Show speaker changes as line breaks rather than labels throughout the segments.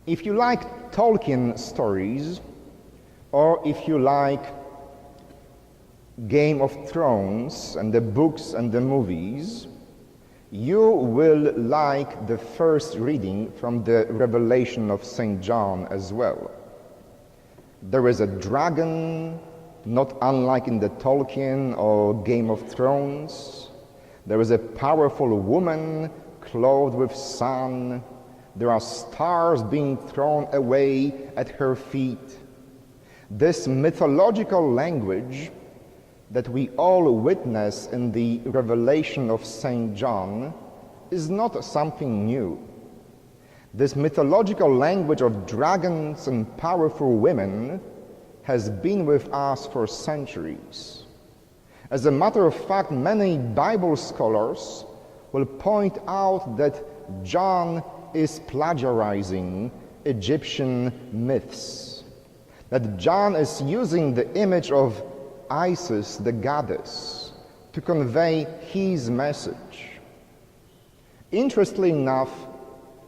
If you like Tolkien stories, or if you like Game of Thrones and the books and the movies, you will like the first reading from the Revelation of St. John as well. There is a dragon, not unlike in the Tolkien or Game of Thrones. There is a powerful woman clothed with sun. There are stars being thrown away at her feet. This mythological language that we all witness in the Revelation of St. John is not something new. This mythological language of dragons and powerful women has been with us for centuries. As a matter of fact, many Bible scholars will point out that John is plagiarizing Egyptian myths, that John is using the image of Isis, the goddess, to convey his message. Interestingly enough,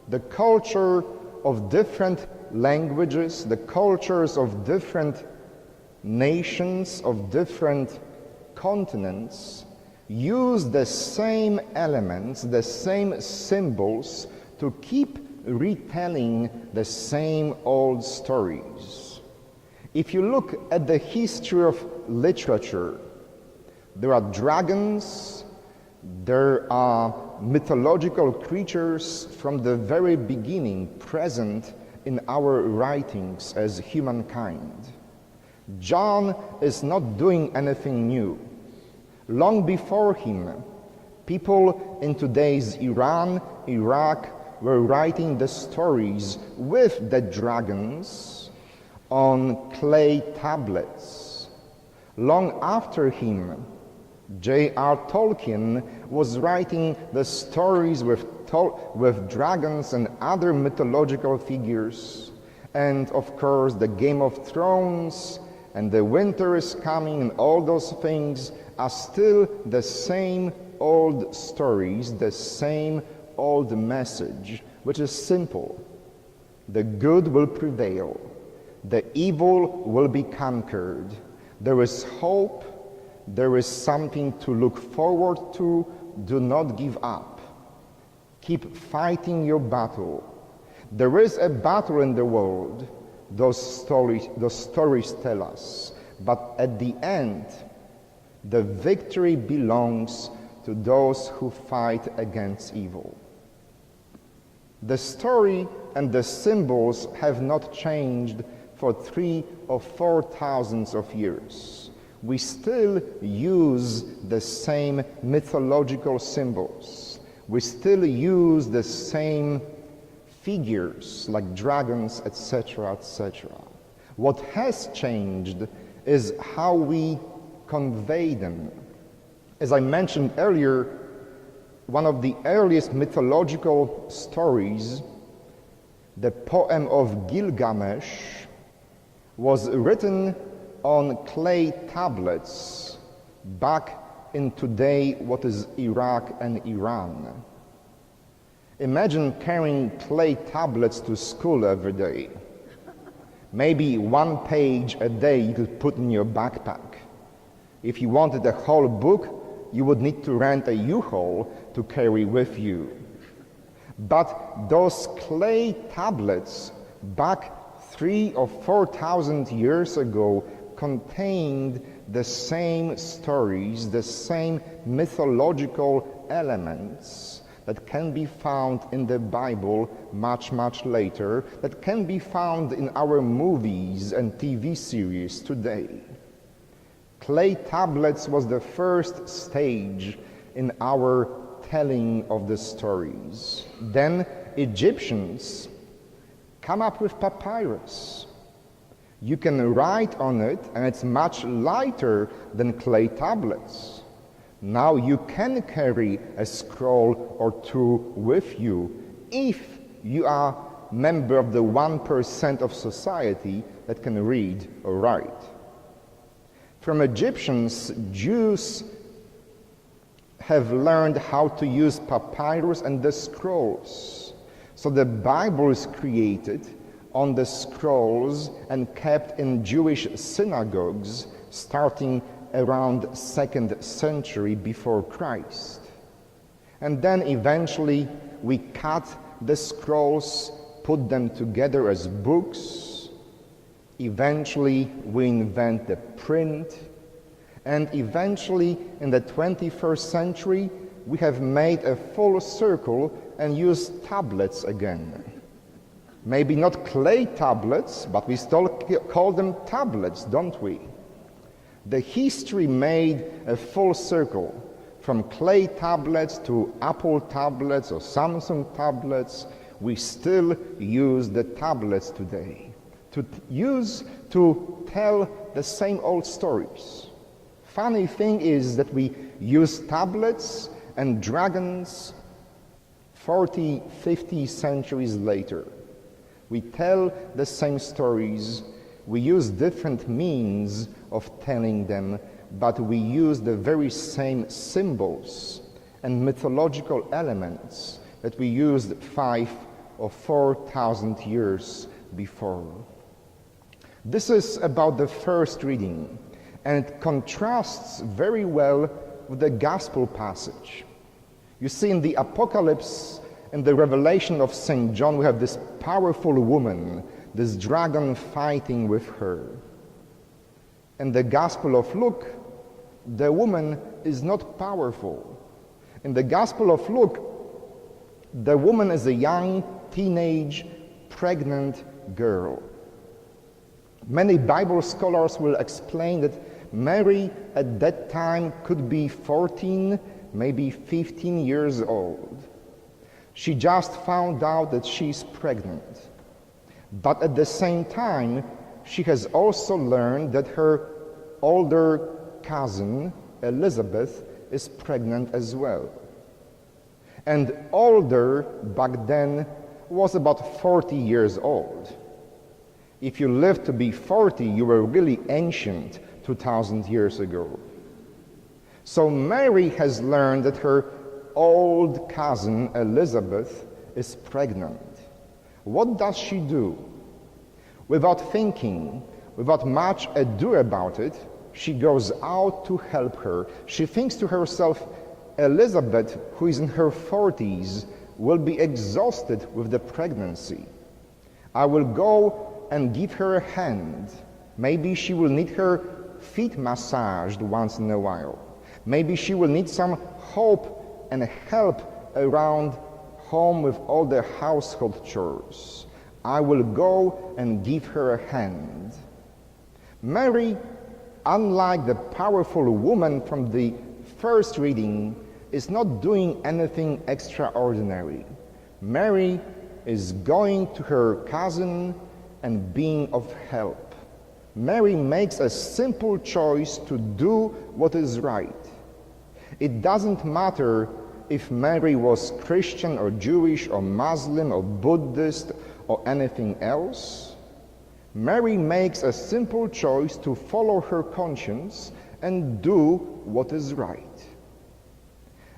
the culture of different languages, the cultures of different nations, of different continents, use the same elements, the same symbols to keep retelling the same old stories. If you look at the history of literature, there are dragons, there are mythological creatures from the very beginning present in our writings as humankind. John is not doing anything new. Long before him, people in today's Iran, Iraq, were writing the stories with the dragons on clay tablets. Long after him, J.R. Tolkien was writing the stories with dragons and other mythological figures. And of course, the Game of Thrones and The Winter is Coming and all those things are still the same old stories, the same old message, which is simple. The good will prevail. The evil will be conquered. There is hope. There is something to look forward to. Do not give up. Keep fighting your battle. There is a battle in the world. Those stories tell us. But at the end, the victory belongs to those who fight against evil. The story and the symbols have not changed for 3,000 or 4,000 of years. We still use the same mythological symbols. We still use the same figures like dragons, etc., etc. What has changed is how we convey them. As I mentioned earlier, one of the earliest mythological stories, the poem of Gilgamesh, was written on clay tablets back in today what is Iraq and Iran. Imagine carrying clay tablets to school every day. Maybe one page a day you could put in your backpack. If you wanted a whole book, you would need to rent a U-Haul to carry with you. But those clay tablets back 3,000 or 4,000 years ago contained the same stories, the same mythological elements that can be found in the Bible much, much later, that can be found in our movies and TV series today. Clay tablets was the first stage in our telling of the stories. Then Egyptians come up with papyrus. You can write on it, and it's much lighter than clay tablets. Now you can carry a scroll or two with you if you are a member of the 1% of society that can read or write. From Egyptians, Jews have learned how to use papyrus and the scrolls. So the Bible is created on the scrolls and kept in Jewish synagogues starting around 2nd century before Christ. And then eventually we cut the scrolls, put them together as books. Eventually we invent the print. And eventually in the 21st century we have made a full circle and used tablets again. Maybe not clay tablets, but we still call them tablets, don't we? The history made a full circle from clay tablets to Apple tablets or Samsung tablets. We still use the tablets today to tell the same old stories. Funny thing is that we use tablets and dragons 40, 50 centuries later. We tell the same stories, we use different means of telling them, but we use the very same symbols and mythological elements that we used 5 or 4,000 years before. This is about the first reading, and it contrasts very well with the gospel passage. You see, in the Apocalypse and the Revelation of St. John, we have this powerful woman, this dragon fighting with her. In the Gospel of Luke, the woman is not powerful. In the Gospel of Luke, the woman is a young, teenage, pregnant girl. Many Bible scholars will explain that Mary at that time could be 14, maybe 15 years old. She just found out that she's pregnant. But at the same time, she has also learned that her older cousin, Elizabeth, is pregnant as well. And older back then was about 40 years old. If you lived to be 40, you were really ancient 2,000 years ago. So Mary has learned that her old cousin Elizabeth is pregnant. What does she do? Without thinking, without much ado about it, she goes out to help her. She thinks to herself, Elizabeth, who is in her 40s, will be exhausted with the pregnancy. I will go and give her a hand. Maybe she will need her feet massaged once in a while. Maybe she will need some hope and help around home with all the household chores. I will go and give her a hand. Mary, unlike the powerful woman from the first reading, is not doing anything extraordinary. Mary is going to her cousin and being of help. Mary makes a simple choice to do what is right. It doesn't matter if Mary was Christian or Jewish or Muslim or Buddhist or anything else. Mary makes a simple choice to follow her conscience and do what is right.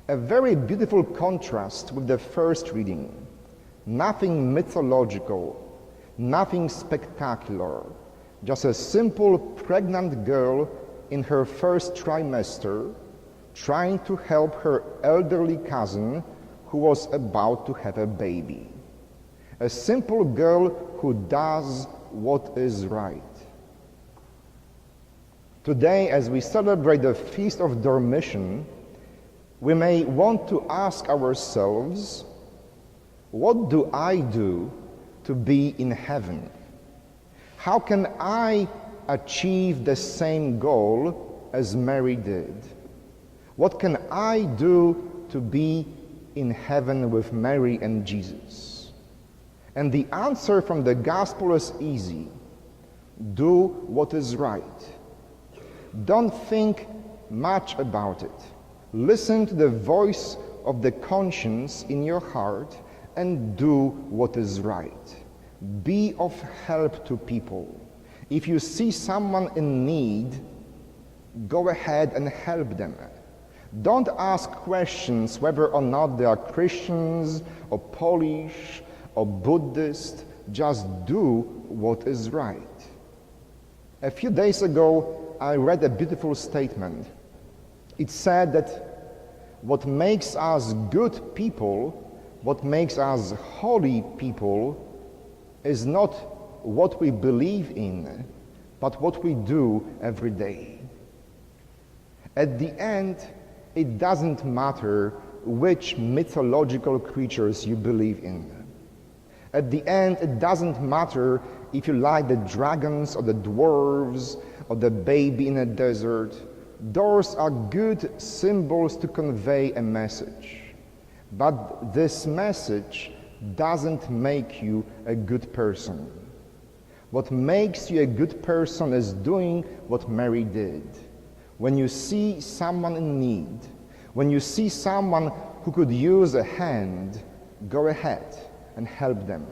A very beautiful contrast with the first reading. Nothing mythological, nothing spectacular, just a simple pregnant girl in her first trimester trying to help her elderly cousin who was about to have a baby. A simple girl who does what is right. Today, as we celebrate the Feast of Dormition, we may want to ask ourselves, what do I do to be in heaven? How can I achieve the same goal as Mary did? What can I do to be in heaven with Mary and Jesus? And the answer from the gospel is easy. Do what is right. Don't think much about it. Listen to the voice of the conscience in your heart and do what is right. Be of help to people. If you see someone in need, go ahead and help them. Don't ask questions whether or not they are Christians or Polish or Buddhist. Just do what is right. A few days ago, I read a beautiful statement. It said that what makes us good people, what makes us holy people, is not what we believe in, but what we do every day. At the end, it doesn't matter which mythological creatures you believe in. At the end, it doesn't matter if you like the dragons or the dwarves or the baby in a desert. Those are good symbols to convey a message. But this message doesn't make you a good person. What makes you a good person is doing what Mary did. When you see someone in need, when you see someone who could use a hand, go ahead and help them.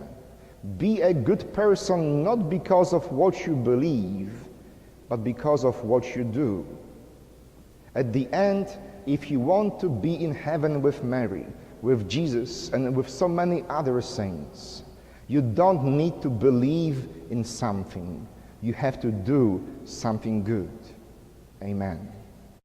Be a good person not because of what you believe, but because of what you do. At the end, if you want to be in heaven with Mary, with Jesus, and with so many other saints, you don't need to believe in something. You have to do something good. Amen.